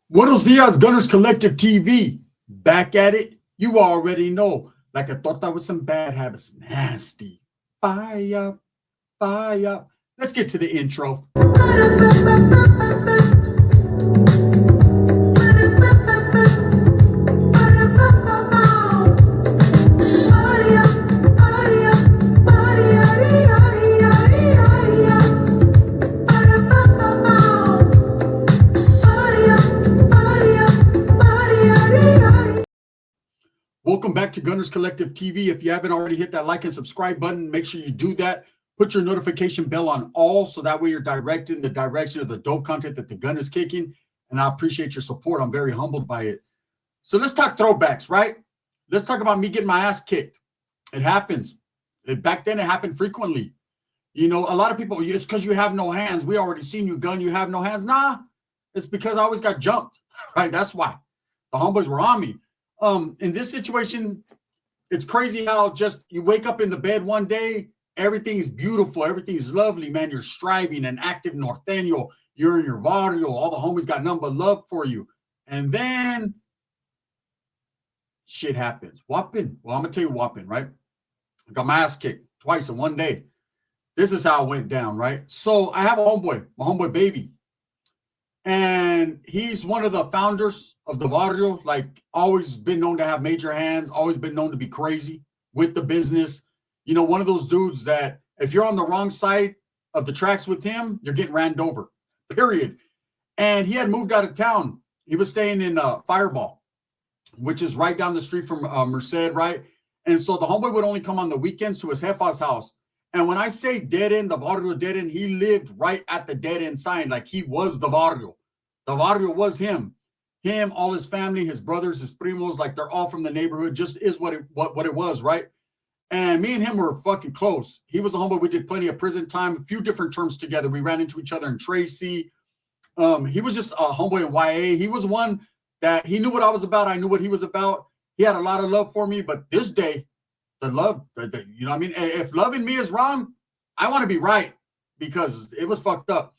Buenos dias, Gunnerz Collective TV. Back at it. You already know. Like a torta with some bad habits. Nasty. Fire. Fire. Let's get to the intro. Welcome back to Gunnerz Collective TV. If you haven't already hit that like and subscribe button, make sure you do that. Put your notification bell on all so that way you're directed in the direction of the dope content that the gun is kicking. And I appreciate your support. I'm very humbled by it. So let's talk throwbacks, right? Let's talk about me getting my ass kicked. It happens. Back then, it happened frequently. You know, a lot of people, it's because you have no hands. We already seen you, gun. You have no hands. Nah, it's because I always got jumped, right? That's why. The homeboys were on me. In this situation, it's crazy how just you wake up in the bed one day, everything's beautiful, everything's lovely, man. You're striving and active Norteño. You're in your barrio. All the homies got nothing but love for you. And then shit happens. Whopping. Well, I'm going to tell you whopping, right? I got my ass kicked twice in one day. This is how it went down, right? So I have a homeboy, my homeboy baby. And he's one of the founders of the barrio, like always been known to have major hands, always been known to be crazy with the business. You know, one of those dudes that if you're on the wrong side of the tracks with him, you're getting ran over, period. And he had moved out of town. He was staying in Fireball, which is right down the street from Merced, right? And so the homeboy would only come on the weekends to his jefa's house. And when I say dead end, the barrio dead end, he lived right at the dead end sign. Like he was the barrio. The barrio was him. Him, all his family, his brothers, his primos, like they're all from the neighborhood. Just is what it was, right? And me and him were fucking close. He was a homeboy. We did plenty of prison time, a few different terms together. We ran into each other in Tracy. He was just a homeboy in YA. He was one that he knew what I was about. I knew what he was about. He had a lot of love for me. But this day, the love, you know what I mean? If loving me is wrong, I want to be right because it was fucked up.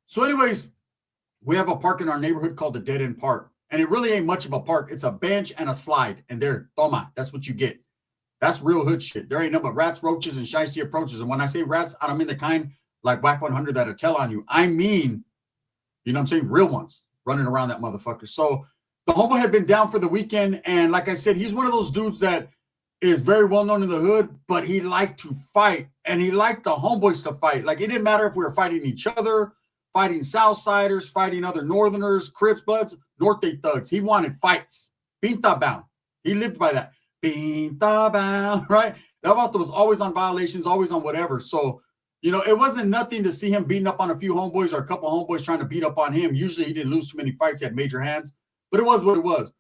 So anyways, we have a park in our neighborhood called the Dead End Park. And it really ain't much of a park. It's a bench and a slide. And there, toma, that's what you get. That's real hood shit. There ain't nothing but rats, roaches, and shiesty approaches. And when I say rats, I don't mean the kind like Whack 100 that'll tell on you. I mean, you know what I'm saying, real ones running around that motherfucker. So the homeboy had been down for the weekend. And like I said, he's one of those dudes that is very well known in the hood, but he liked to fight. And he liked the homeboys to fight. Like it didn't matter if we were fighting each other, fighting Southsiders, fighting other Northerners, Crips, Bloods, Norte thugs. He wanted fights. Pinta bound. He lived by that. Pinta bound, right? That vato was always on violations, always on whatever. So, you know, it wasn't nothing to see him beating up on a few homeboys or a couple homeboys trying to beat up on him. Usually he didn't lose too many fights. He had major hands, but it was what it was.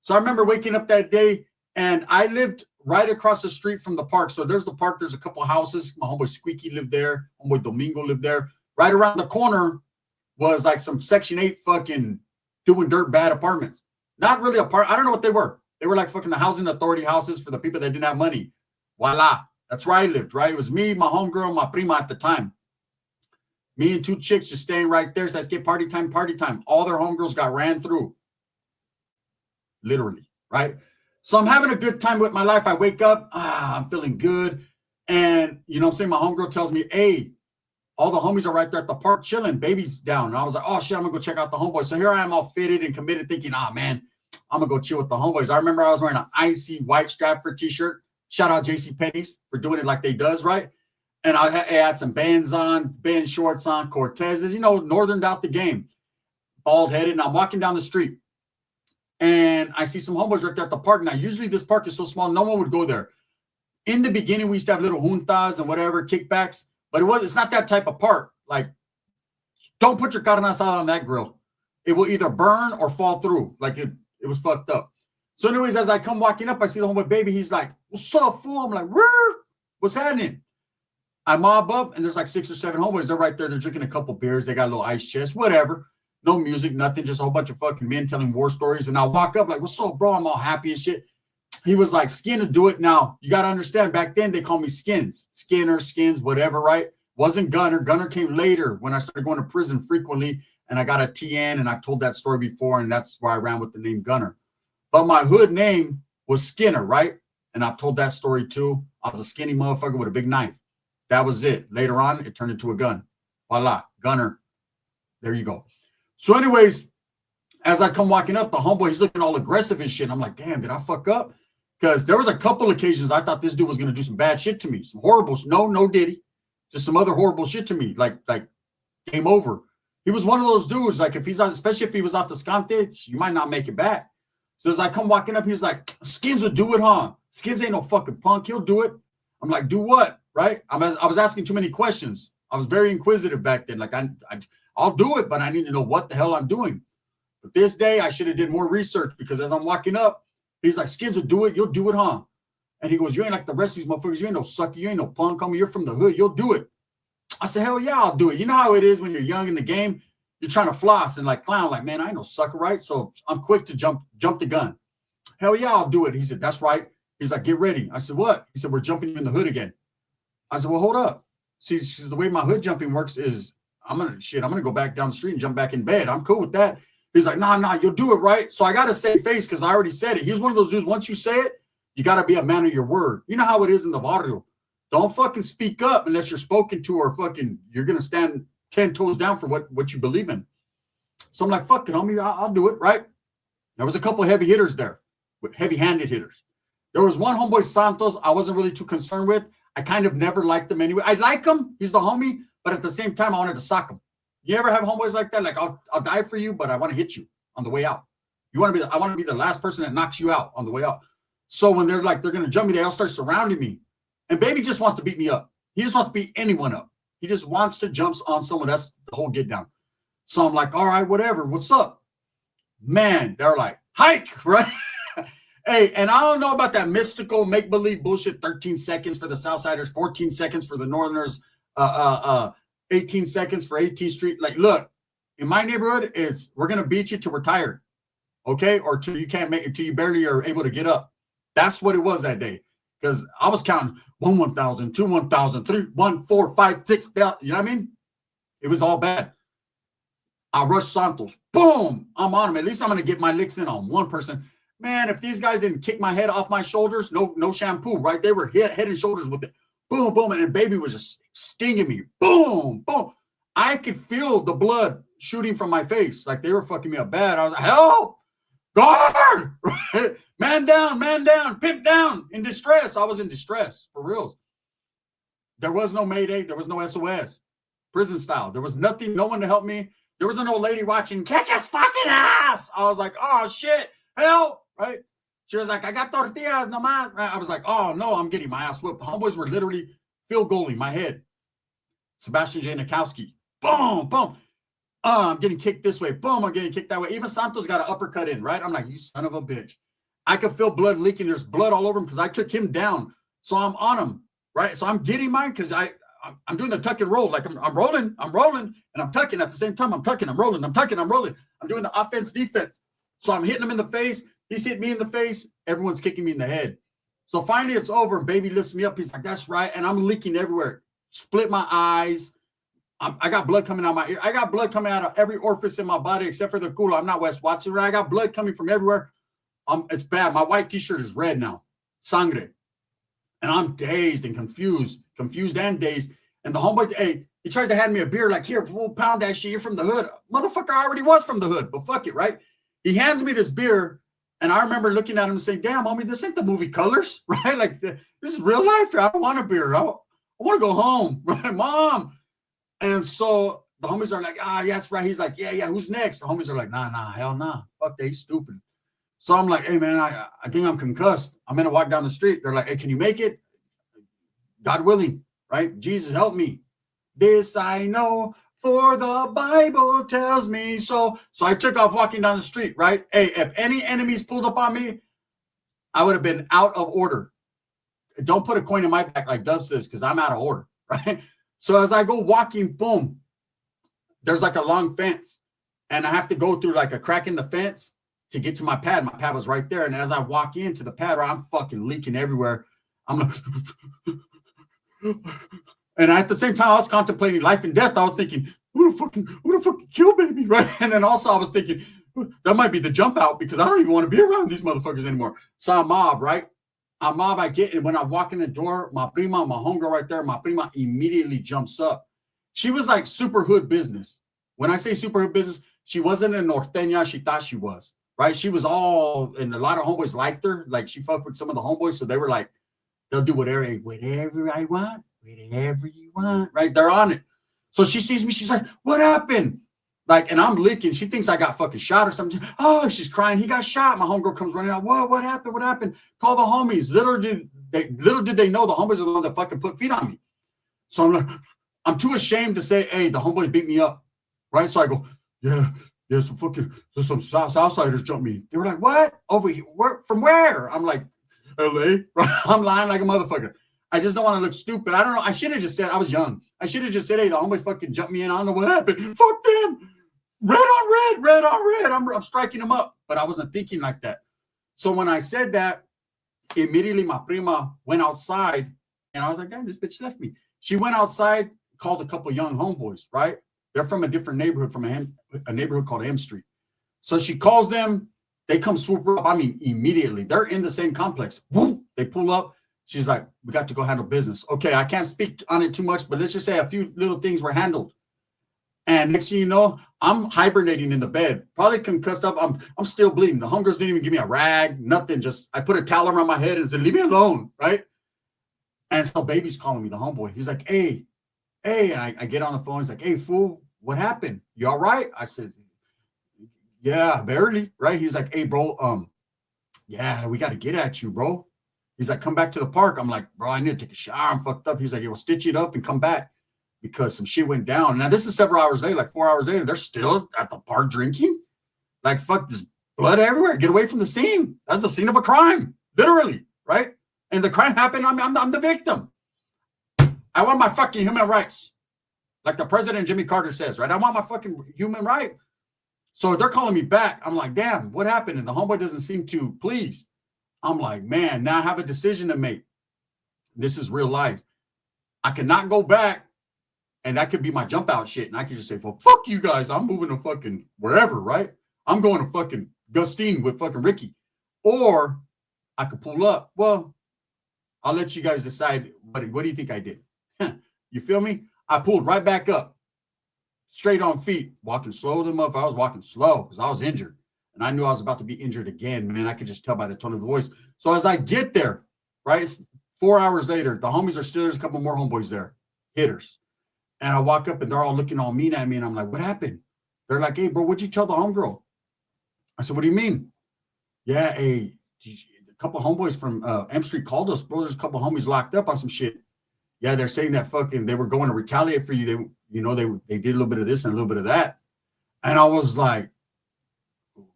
So I remember waking up that day and I lived right across the street from the park. So there's the park. There's a couple of houses. My homeboy Squeaky lived there. Homeboy Domingo lived there. Right around the corner was like some Section 8 fucking doing dirt bad apartments. Not really I don't know what they were. They were like fucking the housing authority houses for the people that didn't have money. Voila. That's where I lived, right? It was me, my homegirl, my prima at the time. Me and two chicks just staying right there. So let's get party time, party time. All their homegirls got ran through. Literally, right? So I'm having a good time with my life. I wake up, I'm feeling good. And you know what I'm saying? My homegirl tells me, hey, all the homies are right there at the park chilling. Baby's down. And I was like, oh, shit, I'm going to go check out the homeboys. So here I am all fitted and committed thinking, man, I'm going to go chill with the homeboys. I remember I was wearing an icy white Stratford t-shirt. Shout out JCPenney's for doing it like they does, right? And I had some bands on, band shorts on, Cortezes, you know, northerned out the game. Bald-headed. And I'm walking down the street. And I see some homeboys right there at the park. Now, usually this park is so small, no one would go there. In the beginning, we used to have little juntas and whatever, kickbacks. But it's not that type of park. Like, don't put your carne asada on that grill. It will either burn or fall through. Like, it was fucked up. So anyways, as I come walking up, I see the homeboy baby. He's like, what's up, fool? I'm like, what's happening? I mob up, and there's like 6 or 7 homeboys. They're right there. They're drinking a couple beers. They got a little ice chest, whatever. No music, nothing. Just a whole bunch of fucking men telling war stories. And I walk up like, what's up, bro? I'm all happy and shit. He was like, Skin to do it now. You got to understand, back then, they call me Skins. Skinner, Skins, whatever, right? Wasn't Gunner. Gunner came later when I started going to prison frequently. and I got a TN, and I've told that story before, and that's where I ran with the name Gunner. But my hood name was Skinner, right? And I've told that story too. I was a skinny motherfucker with a big knife. That was it. Later on, it turned into a gun. Voila, Gunner. There you go. So anyways, as I come walking up, the homeboy, he's looking all aggressive and shit. I'm like, damn, did I fuck up? Because there was a couple occasions I thought this dude was going to do some bad shit to me. Some horrible, no diddy. Just some other horrible shit to me. Like game over. He was one of those dudes, like if he's on, especially if he was off the Scante, you might not make it back. So as I come walking up, he's like, Skins will do it, huh? Skins ain't no fucking punk. He'll do it. I'm like, do what? Right? I was asking too many questions. I was very inquisitive back then. Like, I'll do it, but I need to know what the hell I'm doing. But this day, I should have did more research because as I'm walking up, he's like, Skins will do it. You'll do it, huh? And he goes, you ain't like the rest of these motherfuckers. You ain't no sucker. You ain't no punk. Homie, you're from the hood. You'll do it. I said, hell yeah, I'll do it. You know how it is when you're young in the game? You're trying to floss and like clown, like, man, I ain't no sucker, right? So I'm quick to jump the gun. Hell yeah, I'll do it. He said, that's right. He's like, get ready. I said, what? He said, we're jumping you in the hood again. I said, well, hold up. See, the way my hood jumping works is I'm gonna go back down the street and jump back in bed. I'm cool with that. He's like, nah, you'll do it, right? So I got to save face because I already said it. He's one of those dudes, once you say it, you got to be a man of your word. You know how it is in the barrio. Don't fucking speak up unless you're spoken to or fucking you're going to stand 10 toes down for what you believe in. So I'm like, fuck it, homie, I'll do it, right? There was a couple of heavy hitters there, with heavy-handed hitters. There was one homeboy, Santos, I wasn't really too concerned with. I kind of never liked him anyway. I like him. He's the homie, but at the same time, I wanted to sock him. You ever have homeboys like that? Like, I'll die for you, but I want to hit you on the way out. I want to be the last person that knocks you out on the way out. So when they're going to jump me, they all start surrounding me. And baby just wants to beat me up. He just wants to beat anyone up. He just wants to jump on someone. That's the whole get down. So I'm like, all right, whatever. What's up? Man, they're like, hike, right? Hey, and I don't know about that mystical make-believe bullshit, 13 seconds for the Southsiders, 14 seconds for the Northerners, 18 seconds for 18th Street. Like, look, in my neighborhood, we're going to beat you till we're tired, okay? Or till you can't make it, till you barely are able to get up. That's what it was that day. Because I was counting 1,000, 2, 1,000, 3, 1, 4, 5, 6, you know what I mean? It was all bad. I rushed Santos. Boom! I'm on him. At least I'm going to get my licks in on one person. Man, if these guys didn't kick my head off my shoulders, no shampoo, right? They were head and shoulders with it. Boom, boom. And then baby was just stinging me. Boom, boom. I could feel the blood shooting from my face. Like they were fucking me up bad. I was like, help! Guard! Right? Man down, pimp down, in distress. I was in distress, for reals. There was no Mayday. There was no SOS. Prison style. There was nothing, no one to help me. There was an old lady watching, kick his fucking ass. I was like, oh, shit, help, right? She was like, I got tortillas, no más. I was like, oh, no, I'm getting my ass whipped. The homeboys were literally field goaling my head. Sebastian Janikowski. Boom, boom. I'm getting kicked this way. Boom, I'm getting kicked that way. Even Santos got an uppercut in, right? I'm like, you son of a bitch. I could feel blood leaking. There's blood all over him because I took him down. So I'm on him, right? So I'm getting mine because I'm doing the tuck and roll. Like I'm rolling, and I'm tucking at the same time. I'm tucking, I'm rolling, I'm tucking, I'm rolling. I'm doing the offense, defense. So I'm hitting him in the face. He's hitting me in the face. Everyone's kicking me in the head. So finally it's over. And baby lifts me up. He's like, that's right. And I'm leaking everywhere. Split my eyes. I got blood coming out of my ear. I got blood coming out of every orifice in my body except for the culo. I'm not West Watson. Right? I got blood coming from everywhere. It's bad. My white t-shirt is red now. Sangre. And I'm dazed and confused and dazed. And the homeboy, hey, he tries to hand me a beer like, here, we'll pound that shit. You're from the hood. Motherfucker, I already was from the hood, but fuck it, right? He hands me this beer, and I remember looking at him and saying, damn, homie, this ain't the movie Colors, right? Like, this is real life. I don't want a beer. I want to go home, right, Mom? And so the homies are like, yeah, that's right. He's like, yeah, who's next? The homies are like, nah, hell nah. Fuck that, he's stupid. So I'm like, hey, man, I think I'm concussed. I'm going to walk down the street. They're like, hey, can you make it? God willing, right? Jesus, help me. This I know, for the Bible tells me so. So I took off walking down the street, right? Hey, if any enemies pulled up on me, I would have been out of order. Don't put a coin in my back like Dub says, because I'm out of order, right? So as I go walking, boom, there's like a long fence. And I have to go through like a crack in the fence to get to my pad. My pad was right there. And as I walk into the pad, I'm fucking leaking everywhere. I'm like, and at the same time, I was contemplating life and death. I was thinking, gonna fucking kill baby, right? And then also I was thinking that might be the jump out because I don't even want to be around these motherfuckers anymore. So I mob, right? I get, and when I walk in the door, my prima, my homegirl right there, my prima immediately jumps up. She was like super hood business. When I say super hood business, she wasn't a Norteña. She thought she was, right? She was all, and a lot of homeboys liked her. Like she fucked with some of the homeboys. So they were like, they'll do whatever I want, whatever you want, right? They're on it. So she sees me. She's like, what happened? Like, and I'm licking. She thinks I got fucking shot or something. Oh, she's crying. He got shot. My homegirl comes running out. What happened? What happened? Call the homies. Little did they know the homies are the ones that fucking put feet on me. So I'm like, I'm too ashamed to say, hey, the homeboy beat me up. Right? So I go, yeah, some Southsiders jumped me. They were like, what? Over here? From where? I'm like, LA. I'm lying like a motherfucker. I just don't want to look stupid. I don't know. I should have just said, I was young. I should have just said, hey, the homeboys fucking jumped me in. I don't know what happened. Fuck them. Red on red. I'm striking them up. But I wasn't thinking like that. So when I said that, immediately my prima went outside and I was like, damn, this bitch left me. She went outside, called a couple young homeboys, right? They're from a different neighborhood, from a neighborhood called M Street. So she calls them. They come swoop up. I mean, immediately. They're in the same complex. Boom. They pull up. She's like, we got to go handle business. Okay, I can't speak on it too much, but let's just say a few little things were handled. And next thing you know, I'm hibernating in the bed, probably concussed up. I'm still bleeding. The homegirls didn't even give me a rag, nothing. Just I put a towel around my head and said, leave me alone, right? And so baby's calling me, the homeboy. He's like, hey. And I get on the phone. He's like, hey, fool, what happened? You all right? I said, yeah, barely, right? He's like, hey, bro, yeah, we got to get at you, bro. He's like, come back to the park. I'm like, bro, I need to take a shower. I'm fucked up. He's like, yeah, we'll stitch it up and come back because some shit went down. Now, this is several hours later, like 4 hours later. They're still at the park drinking. Like, fuck, there's blood everywhere. Get away from the scene. That's the scene of a crime, literally, right? And the crime happened. I'm the victim. I want my fucking human rights. Like the president, Jimmy Carter, says, right? I want my fucking human right. So they're calling me back. I'm like, damn, what happened? And the homeboy doesn't seem to please. I'm like, man, now I have a decision to make. This is real life. I cannot go back, and that could be my jump out shit. And I could just say, well, fuck you guys. I'm moving to fucking wherever, right? I'm going to fucking Gustine with fucking Ricky. Or I could pull up. Well, I'll let you guys decide. What do you think I did? You feel me? I pulled right back up, straight on feet, walking slow to them up. I was walking slow because I was injured. And I knew I was about to be injured again, man. I could just tell by the tone of the voice. So as I get there, right, it's 4 hours later, the homies are still, there's a couple more homeboys there, hitters. And I walk up and they're all looking all mean at me. And I'm like, what happened? They're like, hey, bro, what'd you tell the homegirl? I said, what do you mean? Yeah, a couple homeboys from M Street called us, bro. There's a couple homies locked up on some shit. Yeah, they're saying that fucking they were going to retaliate for you. They did a little bit of this and a little bit of that. And I was like,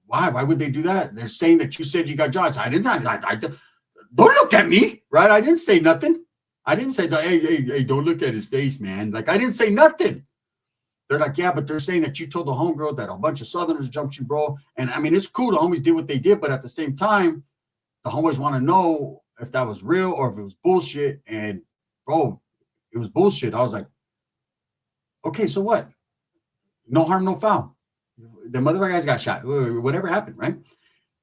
why? Why would they do that? They're saying that you said you got jobs. I didn't. I don't look at me, right? I didn't say nothing. I didn't say, hey, don't look at his face, man. Like, I didn't say nothing. They're like, yeah, but they're saying that you told the homegirl that a bunch of Southerners jumped you, bro. And I mean, it's cool. The homies did what they did, but at the same time, the homies want to know if that was real or if it was bullshit. And bro, it was bullshit. I was like, okay, so what? No harm, no foul. The mother guys got shot. Whatever happened, right?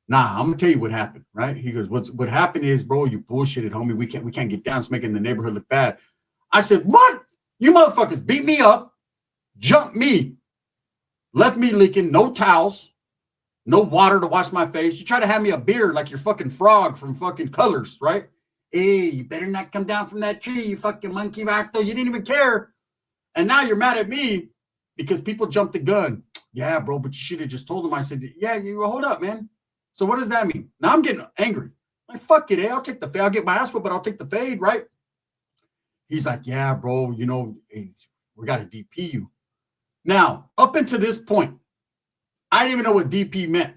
Nah, I'm gonna tell you what happened, right? He goes, what happened is, bro, you bullshitted, homie. We can't get down. It's making the neighborhood look bad. I said, what? You motherfuckers beat me up, jumped me, left me leaking, no towels, no water to wash my face. You try to have me a beer like you're fucking Frog from fucking Colors, right? Hey, you better not come down from that tree, you fucking monkey racto. You didn't even care. And now you're mad at me because people jumped the gun. Yeah, bro, but you should have just told them. I said, yeah, you hold up, man. So what does that mean? Now I'm getting angry. Like, fuck it, I'll take the fade. I'll get my ass whipped, but I'll take the fade, right? He's like, yeah, bro, hey, we got to DP you. Now, up until this point, I didn't even know what DP meant.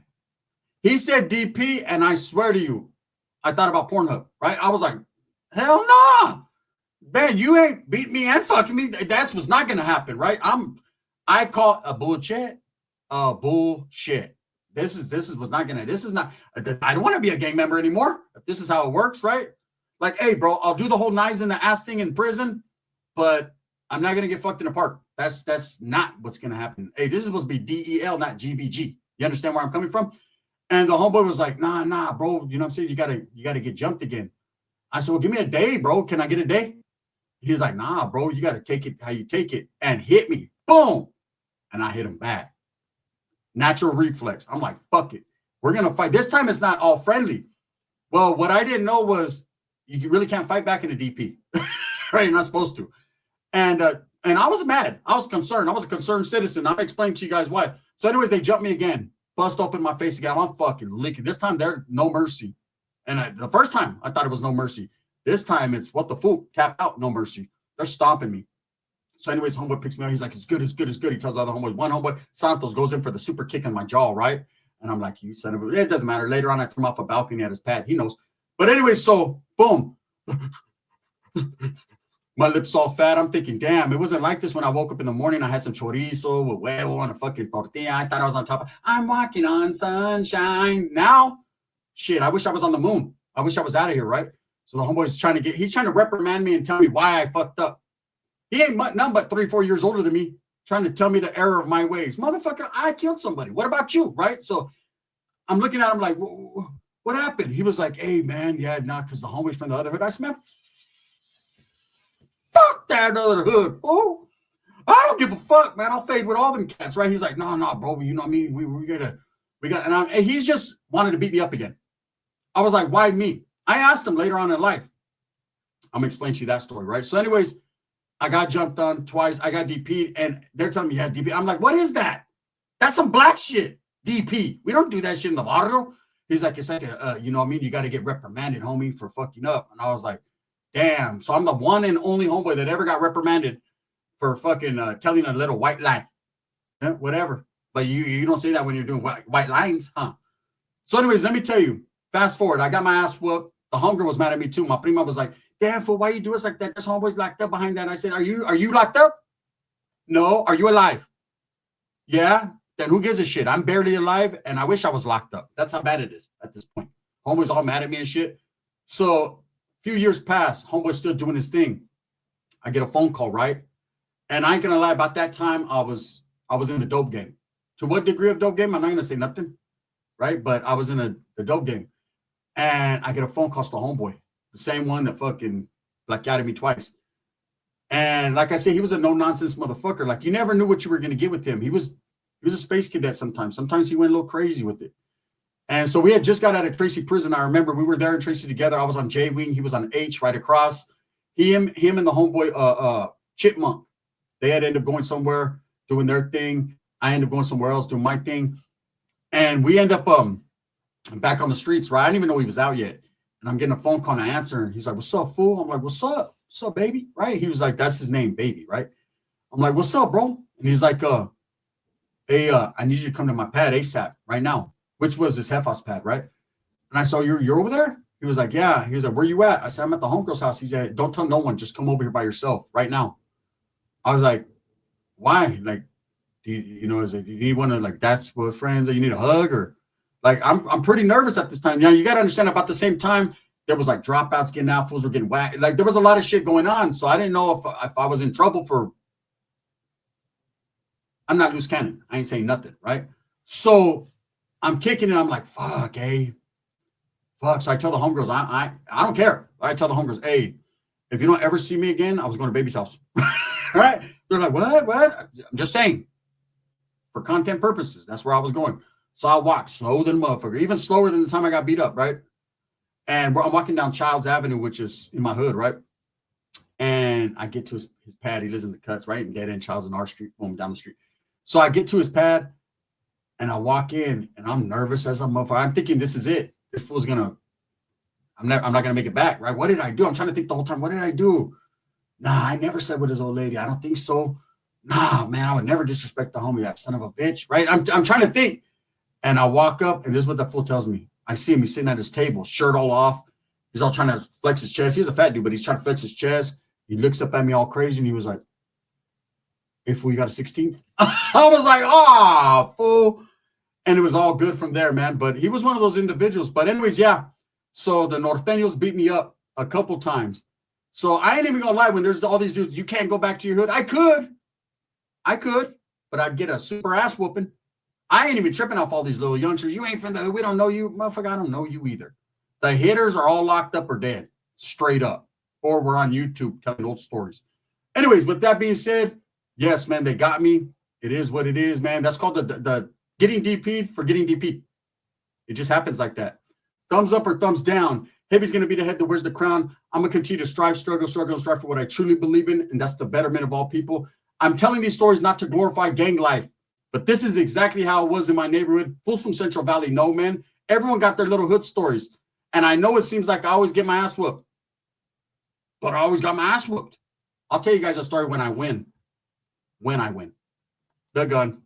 He said DP, and I swear to you, I thought about Pornhub, right? I was like, hell no. Man, you ain't beat me and fucking me. That's what's not going to happen, right? I call a bullshit. Bullshit. This is what's not gonna. This is not. I don't want to be a gang member anymore. If this is how it works, right? Like, hey, bro, I'll do the whole knives in the ass thing in prison, but I'm not gonna get fucked in the park. That's not what's gonna happen. Hey, this is supposed to be DEL, not GBG. You understand where I'm coming from? And the homeboy was like, nah, bro. You know what I'm saying? You gotta get jumped again. I said, well, give me a day, bro. Can I get a day? He's like, nah, bro. You gotta take it how you take it, and hit me. Boom. And I hit him back. Natural reflex. I'm like, fuck it. We're gonna fight. This time it's not all friendly. Well, what I didn't know was you really can't fight back in a DP. Right? You're not supposed to. And I was mad. I was concerned. I was a concerned citizen. I'm explaining to you guys why. So, anyways, they jumped me again, bust open my face again. I'm fucking leaking. This time they're no mercy. And the first time I thought it was no mercy. This time it's what the fool, tap out, no mercy. They're stomping me. So, anyways, homeboy picks me up. He's like, it's good. He tells the other homeboy. One homeboy, Santos, goes in for the super kick in my jaw, right? And I'm like, you son of a, it doesn't matter. Later on, I threw him off a balcony at his pad. He knows. But anyway, so boom. My lips all fat. I'm thinking, damn, it wasn't like this when I woke up in the morning. I had some chorizo with huevo and a fucking tortilla. I thought I was on top. I'm walking on sunshine. Now, shit, I wish I was on the moon. I wish I was out of here, right? So the homeboy's he's trying to reprimand me and tell me why I fucked up. He ain't nothing but 3-4 years older than me, trying to tell me the error of my ways. Motherfucker, I killed somebody. What about you, right? So I'm looking at him like, what happened? He was like, hey, man, yeah, not because the homie's from the other hood. I said, man, fuck that other hood. Oh, I don't give a fuck, man. I'll fade with all them cats, right? He's like, no, bro. You know what I mean? And he's just wanted to beat me up again. I was like, why me? I asked him later on in life. I'm going to explain to you that story, right? So anyways, I got jumped on twice. I got DP'd, and they're telling me, yeah, DP. I'm like, what is that? That's some black shit, DP. We don't do that shit in the barrio. He's like, it's like, you know what I mean? You got to get reprimanded, homie, for fucking up. And I was like, damn. So I'm the one and only homeboy that ever got reprimanded for fucking telling a little white lie. Yeah, whatever. But you don't say that when you're doing white lines, huh? So anyways, let me tell you, fast forward. I got my ass whooped. The hunger was mad at me too. My prima was like, damn, fool, why you do us like that? There's homeboys locked up behind that. And I said, are you locked up? No. Are you alive? Yeah. Then who gives a shit? I'm barely alive, and I wish I was locked up. That's how bad it is at this point. Homeboy's all mad at me and shit. So a few years pass. Homeboy's still doing his thing. I get a phone call, right? And I ain't gonna lie, about that time, I was in the dope game. To what degree of dope game? I'm not gonna say nothing, right? But I was in the dope game. And I get a phone call to homeboy, the same one that fucking blackouted me twice. And like I said, he was a no-nonsense motherfucker. Like, you never knew what you were gonna get with him. He was a space cadet sometimes. Sometimes he went a little crazy with it. And so we had just got out of Tracy prison. I remember we were there in Tracy together. I was on J Wing. He was on H right across. Him and the homeboy Chipmunk. They had ended up going somewhere doing their thing. I ended up going somewhere else doing my thing. And we end up back on the streets, right? I didn't even know he was out yet. And I'm getting a phone call and I answer. And he's like, what's up, fool? I'm like, what's up? What's up, baby? Right? He was like, that's his name, baby, right? I'm like, what's up, bro? And he's like, hey, I need you to come to my pad ASAP right now, which was his Hefos pad, right? And I saw, you're over there? He was like, yeah. He was like, where you at? I said, I'm at the homegirl's house. He said, don't tell no one. Just come over here by yourself right now. I was like, why? Like, do you want to, like, that's what friends, or you need a hug, or like, I'm pretty nervous at this time. You got to understand, about the same time, there was like dropouts getting out, fools were getting whacked. Like, there was a lot of shit going on. So I didn't know if I was in trouble for, I'm not loose cannon. I ain't saying nothing, right? So I'm kicking it. I'm like, fuck, hey. Fuck. So I tell the homegirls, I don't care. I tell the homegirls, hey, if you don't ever see me again, I was going to baby's house. Right? They're like, what? I'm just saying. For content purposes, that's where I was going. So I walked slower than a motherfucker, even slower than the time I got beat up, right? And I'm walking down Childs Avenue, which is in my hood, right? And I get to his pad. He lives in the Cuts, right? And Dead End Childs in our street, boom, down the street. So I get to his pad, and I walk in, and I'm nervous as a motherfucker. I'm thinking, this is it. This fool's gonna, I'm not gonna make it back, right? What did I do? I'm trying to think the whole time. What did I do? Nah, I never said with his old lady. I don't think so. Nah, man, I would never disrespect the homie, that son of a bitch, right? I'm trying to think. And I walk up, and this is what that fool tells me. I see him. He's sitting at his table, shirt all off. He's all trying to flex his chest. He's a fat dude, but he's trying to flex his chest. He looks up at me all crazy, and he was like, hey, fool, you got a 16th? I was like, oh, fool. And it was all good from there, man. But he was one of those individuals. But anyways, yeah. So the Nortenos beat me up a couple times. So I ain't even gonna lie, when there's all these dudes, you can't go back to your hood. I could. I could, but I'd get a super ass whooping. I ain't even tripping off all these little youngsters. You ain't from the, we don't know you. Motherfucker, I don't know you either. The hitters are all locked up or dead, straight up. Or we're on YouTube telling old stories. Anyways, with that being said, yes, man, they got me. It is what it is, man. That's called the getting Dp'd for getting Dp'd. It just happens like that. Thumbs up or thumbs down. Heavy's going to be the head that wears the crown. I'm going to continue to strive, struggle for what I truly believe in, and that's the betterment of all people. I'm telling these stories not to glorify gang life, but this is exactly how it was in my neighborhood. Fools from Central Valley know, man. Everyone got their little hood stories. And I know it seems like I always get my ass whooped, but I always got my ass whooped. I'll tell you guys a story when I win. The gun.